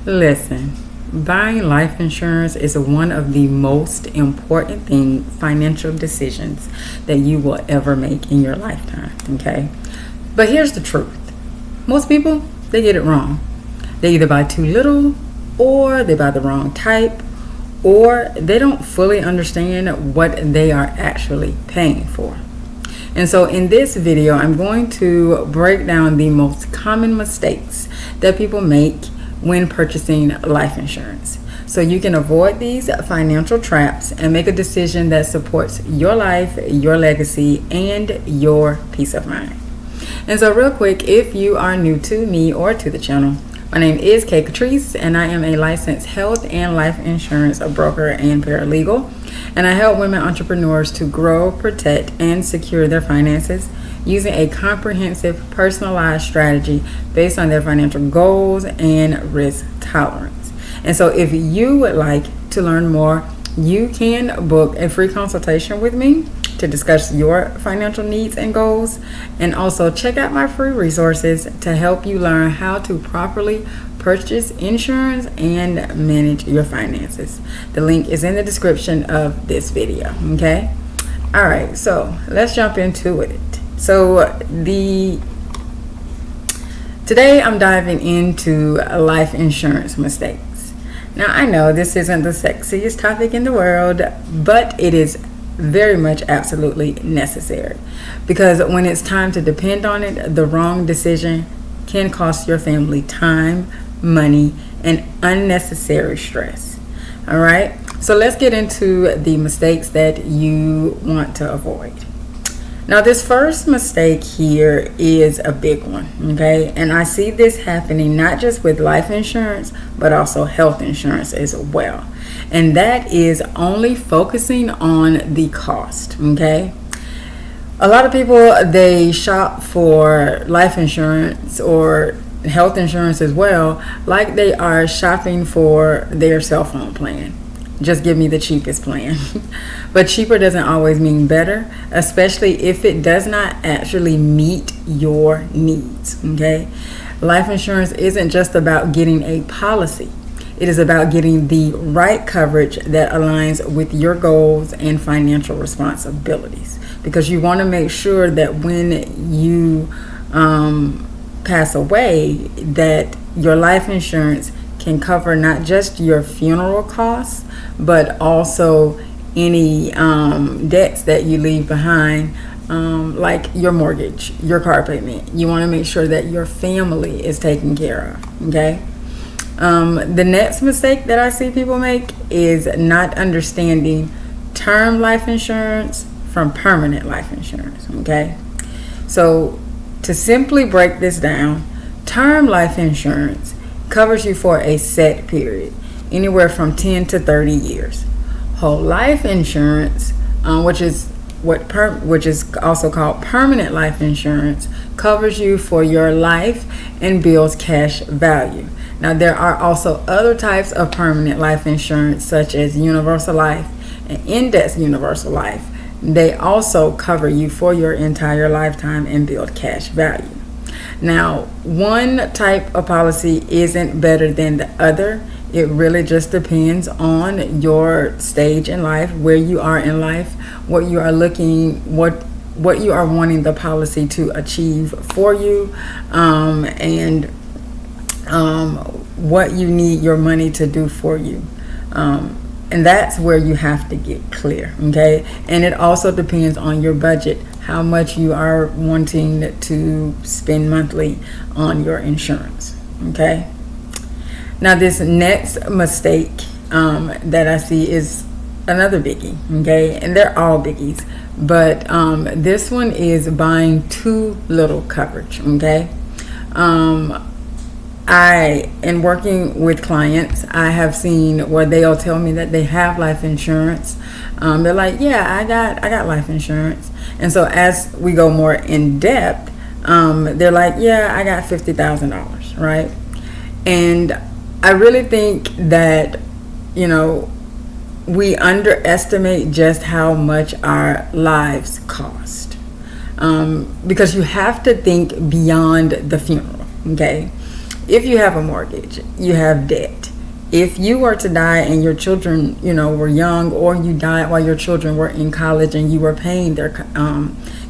Listen, buying life insurance is one of the most important financial decisions that you will ever make in your lifetime, okay? But here's the truth. Most people, they get it wrong. They either buy too little, or they buy the wrong type, or they don't fully understand what they are actually paying for. And so in this video, I'm going to break down the most common mistakes that people make when purchasing life insurance, so you can avoid these financial traps and make a decision that supports your life, your legacy, and your peace of mind. And so real quick, if you are new to me or to the channel, my name is Katrice, and I am a licensed health and life insurance broker and paralegal. And I help women entrepreneurs to grow, protect, and secure their finances using a comprehensive, personalized strategy based on their financial goals and risk tolerance. And so if you would like to learn more, you can book a free consultation with me to discuss your financial needs and goals, and also check out my free resources to help you learn how to properly purchase insurance and manage your finances. The link is in the description of this video, okay? All right, so let's jump into it. So today I'm diving into life insurance mistakes. Now, I know this isn't the sexiest topic in the world, but it is very much absolutely necessary, because when it's time to depend on it, the wrong decision can cost your family time, money, and unnecessary stress. All right, so let's get into the mistakes that you want to avoid. Now, this first mistake here is a big one, okay? And I see this happening not just with life insurance, but also health insurance as well. And that is only focusing on the cost, okay? A lot of people, they shop for life insurance or health insurance as well, like they are shopping for their cell phone plan. Just give me the cheapest plan. But cheaper doesn't always mean better, especially if it does not actually meet your needs, okay? Life insurance isn't just about getting a policy. It is about getting the right coverage that aligns with your goals and financial responsibilities, because you want to make sure that when you pass away, that your life insurance can cover not just your funeral costs, but also any debts that you leave behind, like your mortgage, your car payment. You want to make sure that your family is taken care of, okay? The next mistake that I see people make is not understanding term life insurance from permanent life insurance, okay? So to simply break this down, term life insurance covers you for a set period, anywhere from 10 to 30 years. Whole life insurance, which is also called permanent life insurance, covers you for your life and builds cash value. Now, there are also other types of permanent life insurance, such as universal life and index universal life. They also cover you for your entire lifetime and build cash value. Now, one type of policy isn't better than the other. It really just depends on your stage in life, where you are in life, what you are wanting the policy to achieve for you, and what you need your money to do for you. And that's where you have to get clear, okay? And it also depends on your budget, how much you are wanting to spend monthly on your insurance, okay? Now, this next mistake that I see is another biggie, okay? And they're all biggies, but this one is buying too little coverage, okay? In working with clients, I have seen where they'll tell me that they have life insurance. They're like, yeah, I got life insurance. And so as we go more in depth, they're like, yeah, I got $50,000, right? And I really think that, we underestimate just how much our lives cost. Because you have to think beyond the funeral, okay? if you have a mortgage, you have debt. If you were to die and your children, were young, or you died while your children were in college and you were paying their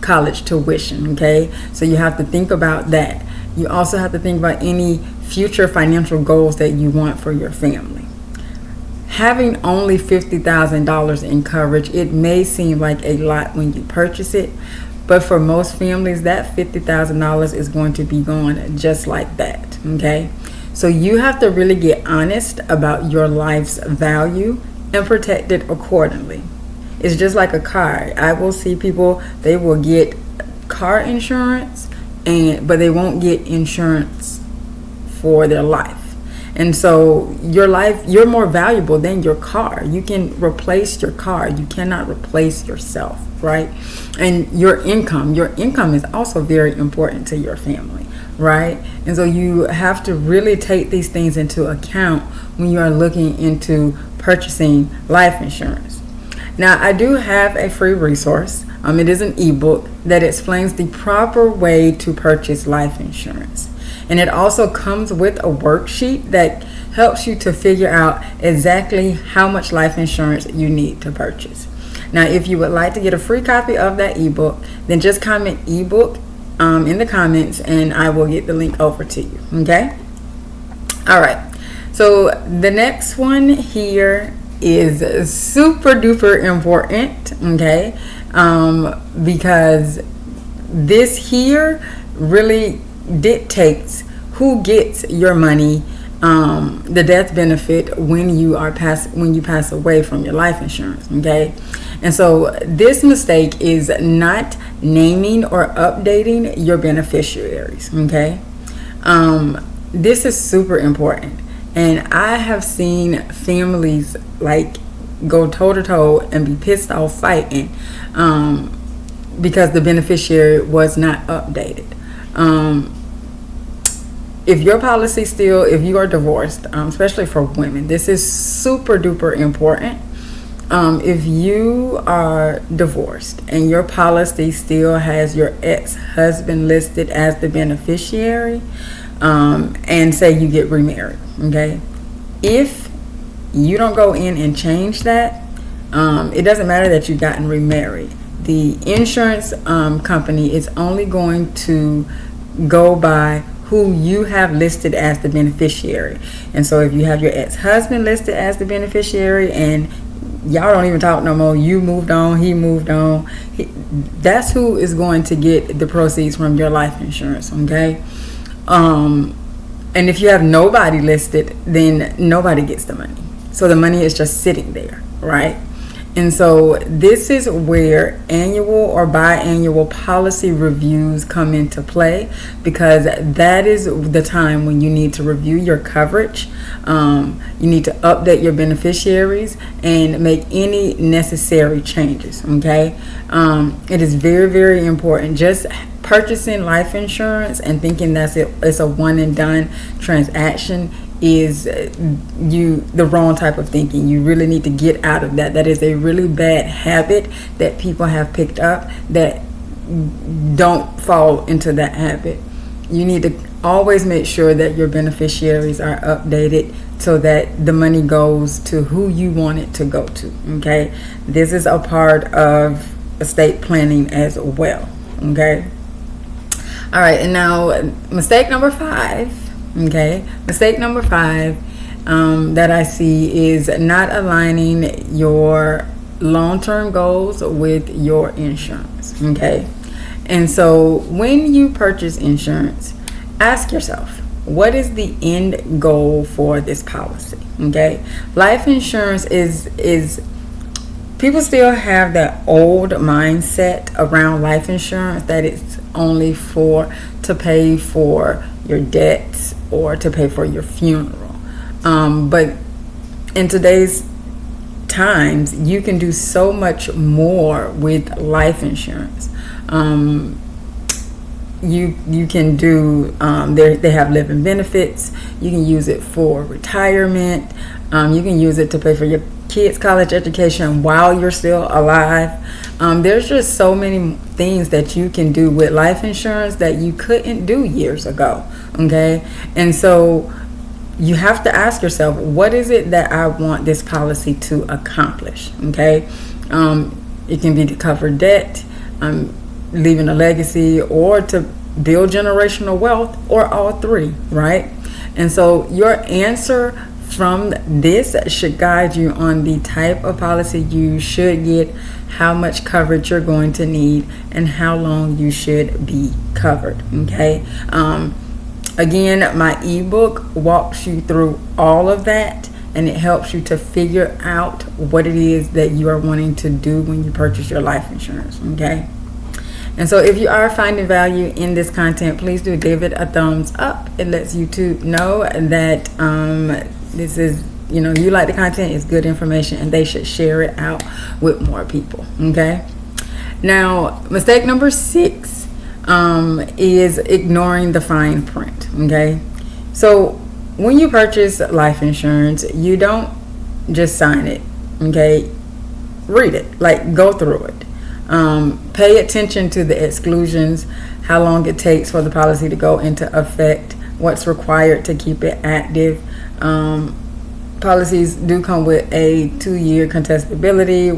college tuition, okay? So you have to think about that. You also have to think about any future financial goals that you want for your family. Having only $50,000 in coverage, it may seem like a lot when you purchase it, but for most families, that $50,000 is going to be gone just like that, okay? So you have to really get honest about your life's value and protect it accordingly. It's just like a car. I will see people, they will get car insurance, but they won't get insurance for their life. And so your life, you're more valuable than your car. You can replace your car. You cannot replace yourself, right? And your income is also very important to your family, right? And so you have to really take these things into account when you are looking into purchasing life insurance. Now, I do have a free resource. It is an ebook that explains the proper way to purchase life insurance. And it also comes with a worksheet that helps you to figure out exactly how much life insurance you need to purchase. Now, if you would like to get a free copy of that ebook, then just comment ebook in the comments and I will get the link over to you. Okay? All right. So the next one here is super duper important. Okay? Because this here really dictates who gets your money, the death benefit when you pass away from your life insurance. Okay, and so this mistake is not naming or updating your beneficiaries. Okay, this is super important, and I have seen families like go toe to toe and be pissed off fighting because the beneficiary was not updated. If your policy if you are divorced, especially for women, this is super duper important. If you are divorced and your policy still has your ex-husband listed as the beneficiary, and say you get remarried, okay? If you don't go in and change that, it doesn't matter that you've gotten remarried. The insurance company is only going to go by who you have listed as the beneficiary. And so if you have your ex-husband listed as the beneficiary and y'all don't even talk no more, you moved on, he moved on, that's who is going to get the proceeds from your life insurance, okay? And if you have nobody listed, then nobody gets the money. So the money is just sitting there, right? And so this is where annual or biannual policy reviews come into play, because that is the time when you need to review your coverage. You need to update your beneficiaries and make any necessary changes, okay? It is very, very important. Just purchasing life insurance and thinking it's a one and done transaction is the wrong type of thinking. You really need to get out of that. That is a really bad habit that people have picked up. That don't fall into that habit. You need to always make sure that your beneficiaries are updated so that the money goes to who you want it to go to, okay? This is a part of estate planning as well, okay? All right, and now mistake number 5. Okay, mistake number 5 that I see is not aligning your long-term goals with your insurance. Okay, and so when you purchase insurance, ask yourself, what is the end goal for this policy? Okay, life insurance is people still have that old mindset around life insurance that it's only to pay for your debts or to pay for your funeral. But in today's times, you can do so much more with life insurance. You can do, they have living benefits. You can use it for retirement. You can use it to pay for your kids' college education while you're still alive. There's just so many things that you can do with life insurance that you couldn't do years ago. Okay, and so you have to ask yourself, what is it that I want this policy to accomplish? Okay, it can be to cover debt, leaving a legacy, or to build generational wealth, or all three, right? And so your answer from this should guide you on the type of policy you should get, how much coverage you're going to need, and how long you should be covered. Okay. Again, my ebook walks you through all of that, and it helps you to figure out what it is that you are wanting to do when you purchase your life insurance. Okay. And so if you are finding value in this content, please do give it a thumbs up. It lets YouTube know that this is, you like the content, is good information, and they should share it out with more people. Okay. Now, mistake number 6 is ignoring the fine print. Okay. So when you purchase life insurance, you don't just sign it. Okay. Read it, like go through it. Pay attention to the exclusions, how long it takes for the policy to go into effect, what's required to keep it active. Policies do come with a 2-year contestability.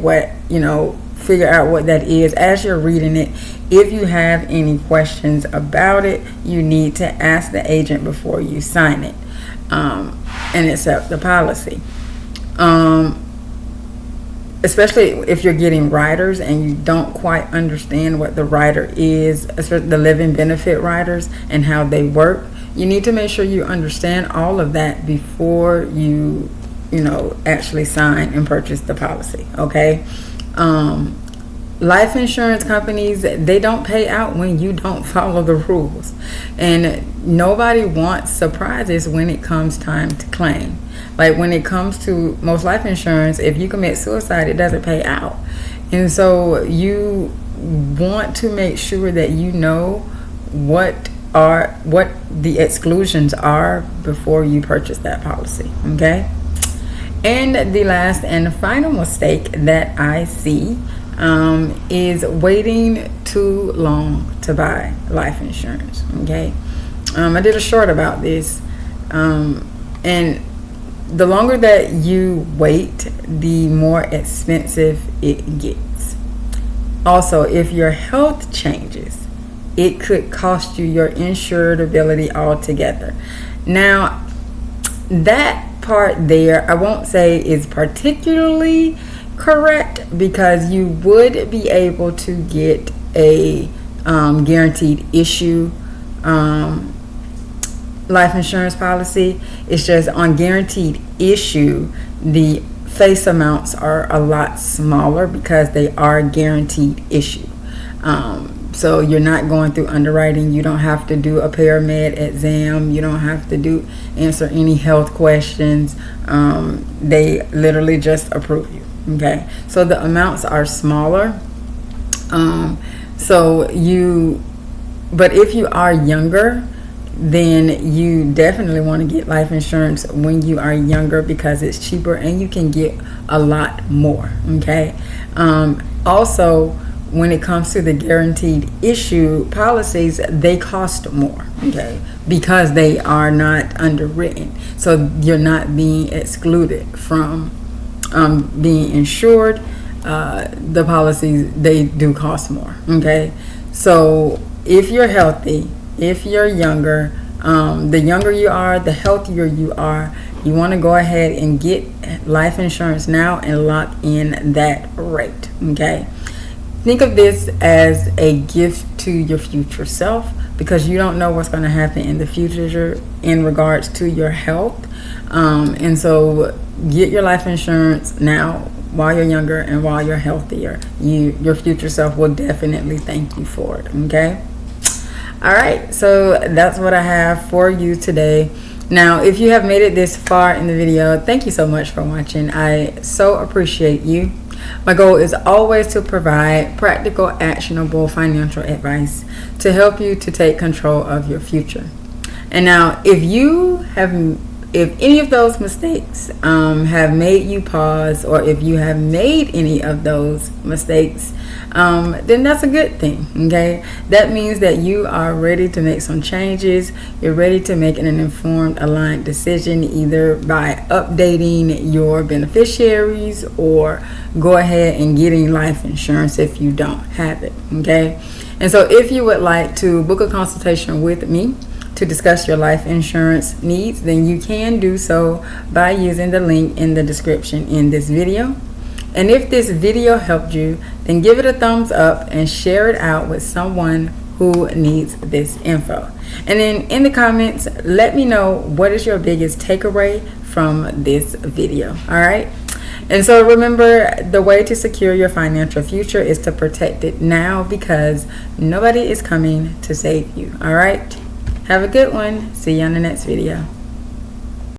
Figure out what that is as you're reading it. If you have any questions about it, you need to ask the agent before you sign it and accept the policy. Especially if you're getting riders and you don't quite understand what the rider is, especially the living benefit riders and how they work, you need to make sure you understand all of that before you actually sign and purchase the policy. Okay. Life insurance companies, they don't pay out when you don't follow the rules, and nobody wants surprises when it comes time to claim. Like when it comes to most life insurance, if you commit suicide, it doesn't pay out. And so you want to make sure that you know what the exclusions are before you purchase that policy. Okay. And the last and final mistake that I see is waiting too long to buy life insurance. Okay. I did a short about this, and the longer that you wait, the more expensive it gets. Also, if your health changes, it could cost you your insurability altogether. Now, that part there, I won't say is particularly correct, because you would be able to get a guaranteed issue life insurance policy. It's just on guaranteed issue, the face amounts are a lot smaller because they are guaranteed issue. So you're not going through underwriting. You don't have to do a paramed exam. You don't have to answer any health questions. They literally just approve you. Okay, so the amounts are smaller. But if you are younger, then you definitely want to get life insurance when you are younger, because it's cheaper and you can get a lot more. Okay. Also, when it comes to the guaranteed issue policies, they cost more. Okay, because they are not underwritten, so you're not being excluded from being insured. The policies, they do cost more. Okay, so if you're healthy, if you're younger, the younger you are, the healthier you are. You want to go ahead and get life insurance now and lock in that rate. Okay, think of this as a gift to your future self, because you don't know what's going to happen in the future in regards to your health. And so get your life insurance now while you're younger and while you're healthier. Your future self will definitely thank you for it. Okay. All right, so that's what I have for you today. Now, if you have made it this far in the video, thank you so much for watching. I so appreciate you. My goal is always to provide practical, actionable financial advice to help you to take control of your future. And now, if you have if any of those mistakes have made you pause, or if you have made any of those mistakes, then that's a good thing. Okay, that means that you are ready to make some changes. You're ready to make an informed, aligned decision, either by updating your beneficiaries or go ahead and getting life insurance if you don't have it. Okay, and so if you would like to book a consultation with me to discuss your life insurance needs, then you can do so by using the link in the description in this video. And if this video helped you, then give it a thumbs up and share it out with someone who needs this info. And then in the comments, let me know what is your biggest takeaway from this video. All right. And so remember, the way to secure your financial future is to protect it now, because nobody is coming to save you. All right. Have a good one. See you on the next video.